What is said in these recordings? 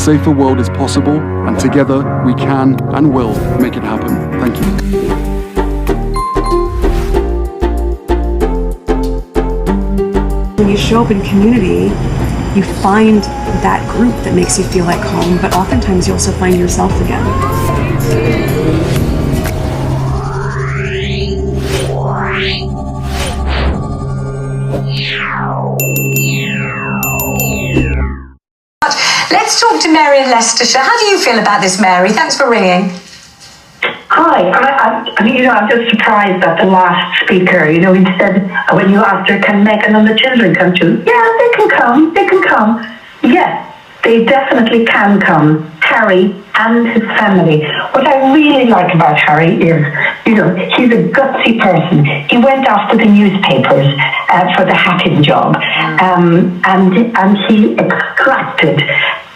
safer world is possible, and together we can and will make it happen. Thank you. When you show up in community, you find that group that makes you feel like home, but oftentimes you also find yourself again. Let's talk to Mary in Leicestershire. How do you feel about this, Mary? Thanks for ringing. Hi, I'm just surprised that the last speaker, he said, when you asked her, can Meghan and the children come too? Yeah, they can come. Yes, they definitely can come, Harry and his family. What I really like about Harry is, he's a gutsy person. He went after the newspapers for the hacking job, and he extracted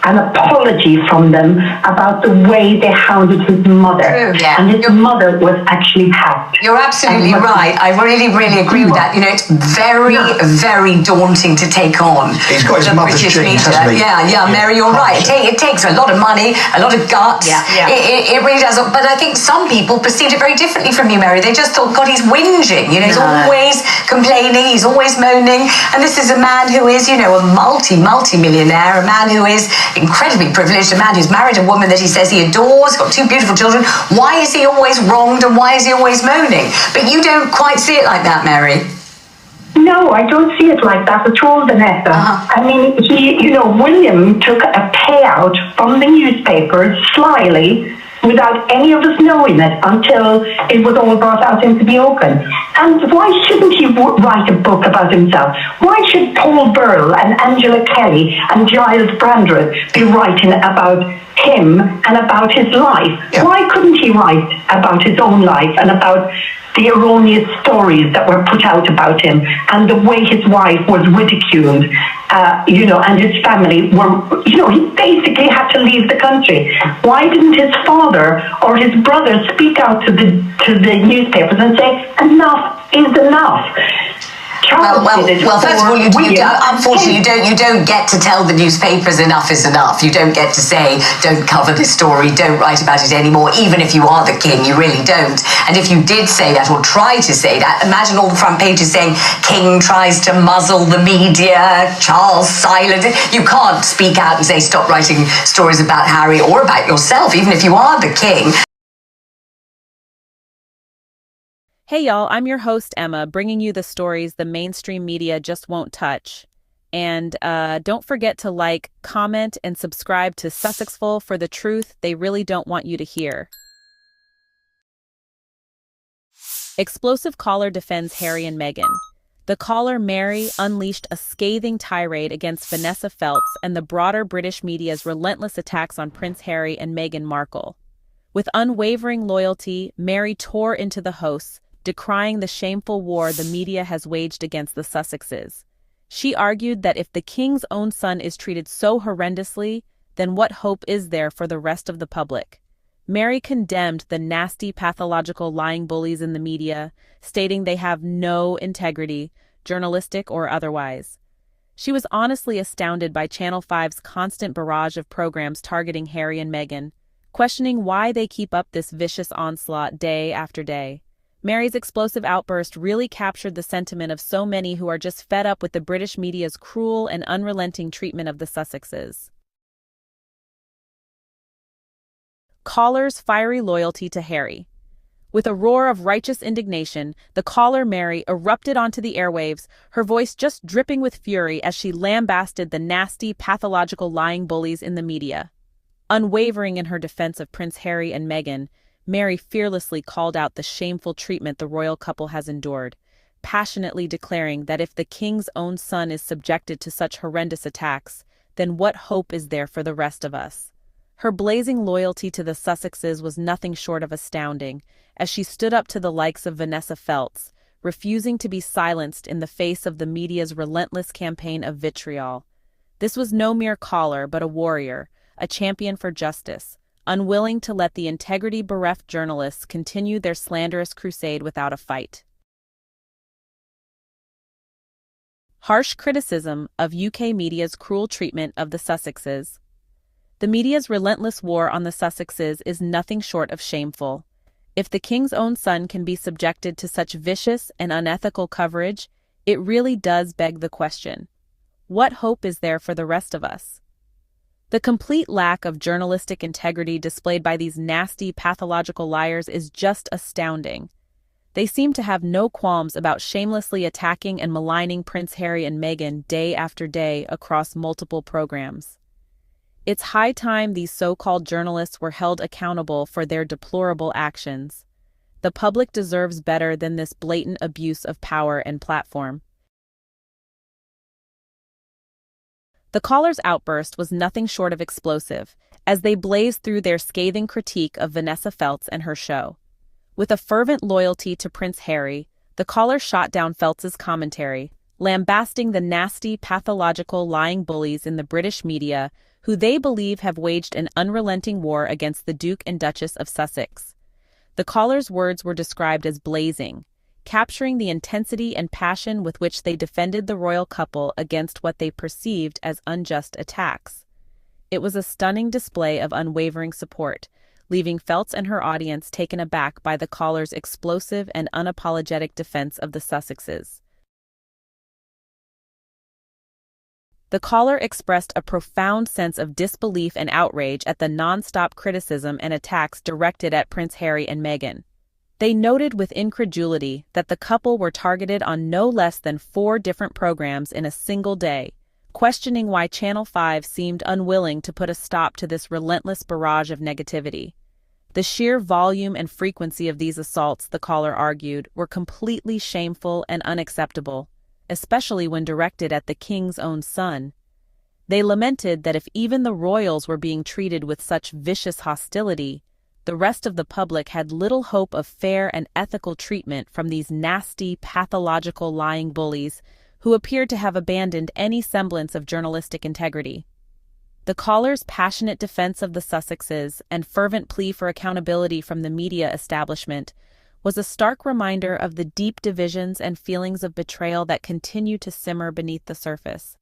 an apology from them about the way they hounded his mother. True, yeah. And his mother was actually hacked. You're absolutely right. I really, really agree with that. It's very, very daunting to take on. He's got his mother's genes, hasn't he? Yeah, Mary, you're right. It takes a lot of money, a lot of guts. Yeah. It really does. But I think some people perceived it very differently from you, Mary. They just thought, God, he's whinging. He's always complaining. He's always moaning. And this is a man who is, a multi-millionaire, a man who is incredibly privileged, a man who's married a woman that he says he adores, got 2 beautiful children. Why is he always wronged and why is he always moaning? But you don't quite see it like that, Mary. No, I don't see it like that at all, Vanessa. I mean, William took a payout from the newspapers slyly, without any of us knowing it, until it was all brought out into the open. And why shouldn't he write a book about himself? Why should Paul Burrell and Angela Kelly and Giles Brandreth be writing about him and about his life? Yeah. Why couldn't he write about his own life and about the erroneous stories that were put out about him and the way his wife was ridiculed, and his family were, he basically had to leave the country. Why didn't his father or his brother speak out to the newspapers and say, enough is enough? Well, first of all, unfortunately, you don't get to tell the newspapers enough is enough. You don't get to say, don't cover this story, don't write about it anymore, even if you are the king, you really don't. And if you did say that or try to say that, imagine all the front pages saying, King tries to muzzle the media, Charles silent. You can't speak out and say, stop writing stories about Harry or about yourself, even if you are the king. Hey y'all, I'm your host Emma, bringing you the stories the mainstream media just won't touch. And don't forget to like, comment, and subscribe to Sussexful for the truth they really don't want you to hear. Explosive caller defends Harry and Meghan. The caller Mary unleashed a scathing tirade against Vanessa Feltz and the broader British media's relentless attacks on Prince Harry and Meghan Markle. With unwavering loyalty, Mary tore into the hosts, decrying the shameful war the media has waged against the Sussexes. She argued that if the king's own son is treated so horrendously, then what hope is there for the rest of the public? Mary condemned the nasty, pathological lying bullies in the media, stating they have no integrity, journalistic or otherwise. She was honestly astounded by Channel 5's constant barrage of programs targeting Harry and Meghan, questioning why they keep up this vicious onslaught day after day. Mary's explosive outburst really captured the sentiment of so many who are just fed up with the British media's cruel and unrelenting treatment of the Sussexes. Caller's fiery loyalty to Harry. With a roar of righteous indignation, the caller Mary erupted onto the airwaves, her voice just dripping with fury as she lambasted the nasty, pathological lying bullies in the media. Unwavering in her defense of Prince Harry and Meghan, Mary fearlessly called out the shameful treatment the royal couple has endured, passionately declaring that if the king's own son is subjected to such horrendous attacks, then what hope is there for the rest of us? Her blazing loyalty to the Sussexes was nothing short of astounding, as she stood up to the likes of Vanessa Feltz, refusing to be silenced in the face of the media's relentless campaign of vitriol. This was no mere caller, but a warrior, a champion for justice, unwilling to let the integrity-bereft journalists continue their slanderous crusade without a fight. Harsh criticism of UK media's cruel treatment of the Sussexes. The media's relentless war on the Sussexes is nothing short of shameful. If the king's own son can be subjected to such vicious and unethical coverage, it really does beg the question: what hope is there for the rest of us? The complete lack of journalistic integrity displayed by these nasty, pathological liars is just astounding. They seem to have no qualms about shamelessly attacking and maligning Prince Harry and Meghan day after day across multiple programs. It's high time these so-called journalists were held accountable for their deplorable actions. The public deserves better than this blatant abuse of power and platform. The callers' outburst was nothing short of explosive, as they blazed through their scathing critique of Vanessa Feltz and her show. With a fervent loyalty to Prince Harry, the callers shot down Feltz's commentary, lambasting the nasty, pathological, lying bullies in the British media who they believe have waged an unrelenting war against the Duke and Duchess of Sussex. The callers' words were described as blazing, capturing the intensity and passion with which they defended the royal couple against what they perceived as unjust attacks. It was a stunning display of unwavering support, leaving Feltz and her audience taken aback by the callers' explosive and unapologetic defense of the Sussexes. The caller expressed a profound sense of disbelief and outrage at the non-stop criticism and attacks directed at Prince Harry and Meghan. They noted with incredulity that the couple were targeted on no less than 4 different programs in a single day, questioning why Channel 5 seemed unwilling to put a stop to this relentless barrage of negativity. The sheer volume and frequency of these assaults, the caller argued, were completely shameful and unacceptable, especially when directed at the king's own son. They lamented that if even the royals were being treated with such vicious hostility, the rest of the public had little hope of fair and ethical treatment from these nasty, pathological lying bullies who appeared to have abandoned any semblance of journalistic integrity. The caller's passionate defense of the Sussexes and fervent plea for accountability from the media establishment was a stark reminder of the deep divisions and feelings of betrayal that continue to simmer beneath the surface.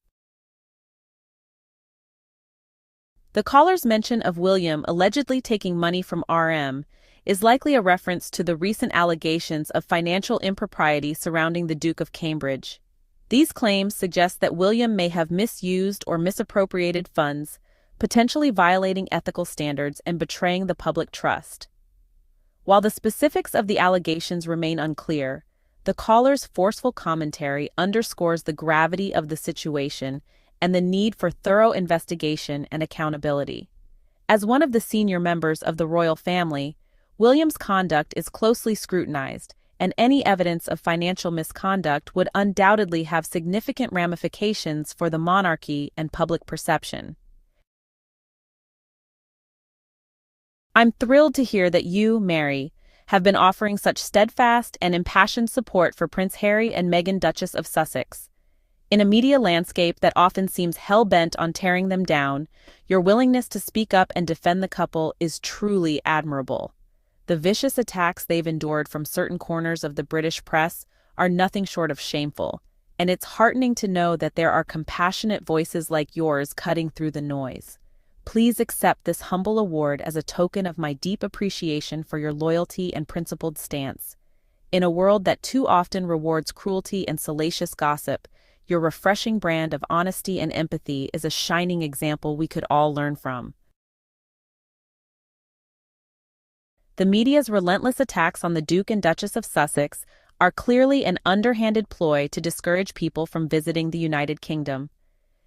The caller's mention of William allegedly taking money from RM is likely a reference to the recent allegations of financial impropriety surrounding the Duke of Cambridge. These claims suggest that William may have misused or misappropriated funds, potentially violating ethical standards and betraying the public trust. While the specifics of the allegations remain unclear, the caller's forceful commentary underscores the gravity of the situation and the need for thorough investigation and accountability. As one of the senior members of the royal family, William's conduct is closely scrutinized, and any evidence of financial misconduct would undoubtedly have significant ramifications for the monarchy and public perception. I'm thrilled to hear that you, Mary, have been offering such steadfast and impassioned support for Prince Harry and Meghan, Duchess of Sussex. In a media landscape that often seems hell-bent on tearing them down, your willingness to speak up and defend the couple is truly admirable. The vicious attacks they've endured from certain corners of the British press are nothing short of shameful, and it's heartening to know that there are compassionate voices like yours cutting through the noise. Please accept this humble award as a token of my deep appreciation for your loyalty and principled stance. In a world that too often rewards cruelty and salacious gossip, your refreshing brand of honesty and empathy is a shining example we could all learn from. The media's relentless attacks on the Duke and Duchess of Sussex are clearly an underhanded ploy to discourage people from visiting the United Kingdom.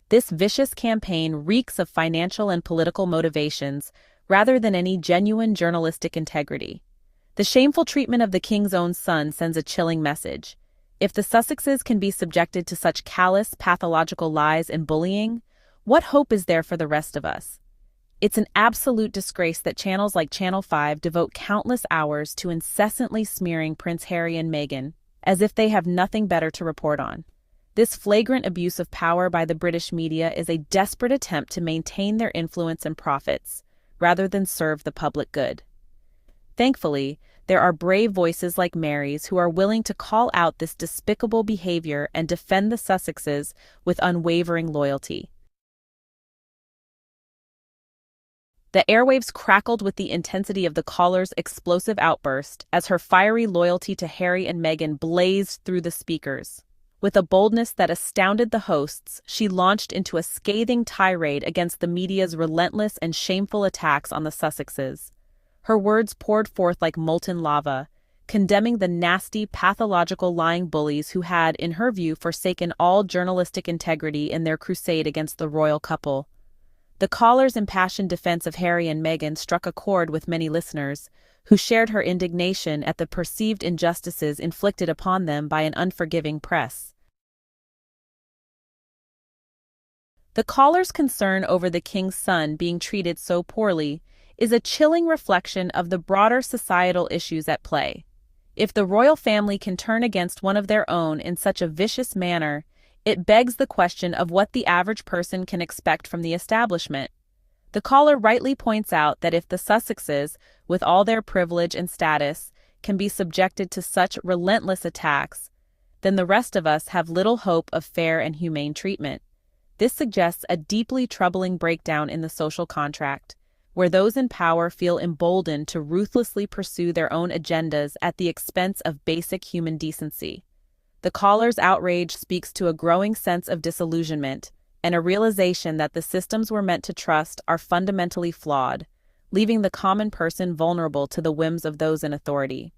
This vicious campaign reeks of financial and political motivations rather than any genuine journalistic integrity. The shameful treatment of the king's own son sends a chilling message. If the Sussexes can be subjected to such callous, pathological lies and bullying, what hope is there for the rest of us? It's an absolute disgrace that channels like Channel 5 devote countless hours to incessantly smearing Prince Harry and Meghan, as if they have nothing better to report on. This flagrant abuse of power by the British media is a desperate attempt to maintain their influence and profits, rather than serve the public good. Thankfully, there are brave voices like Mary's who are willing to call out this despicable behavior and defend the Sussexes with unwavering loyalty. The airwaves crackled with the intensity of the caller's explosive outburst as her fiery loyalty to Harry and Meghan blazed through the speakers. With a boldness that astounded the hosts, she launched into a scathing tirade against the media's relentless and shameful attacks on the Sussexes. Her words poured forth like molten lava, condemning the nasty, pathological lying bullies who had, in her view, forsaken all journalistic integrity in their crusade against the royal couple. The caller's impassioned defense of Harry and Meghan struck a chord with many listeners, who shared her indignation at the perceived injustices inflicted upon them by an unforgiving press. The caller's concern over the king's son being treated so poorly is a chilling reflection of the broader societal issues at play. If the royal family can turn against one of their own in such a vicious manner, it begs the question of what the average person can expect from the establishment. The caller rightly points out that if the Sussexes, with all their privilege and status, can be subjected to such relentless attacks, then the rest of us have little hope of fair and humane treatment. This suggests a deeply troubling breakdown in the social contract, where those in power feel emboldened to ruthlessly pursue their own agendas at the expense of basic human decency. The caller's outrage speaks to a growing sense of disillusionment and a realization that the systems we're meant to trust are fundamentally flawed, leaving the common person vulnerable to the whims of those in authority.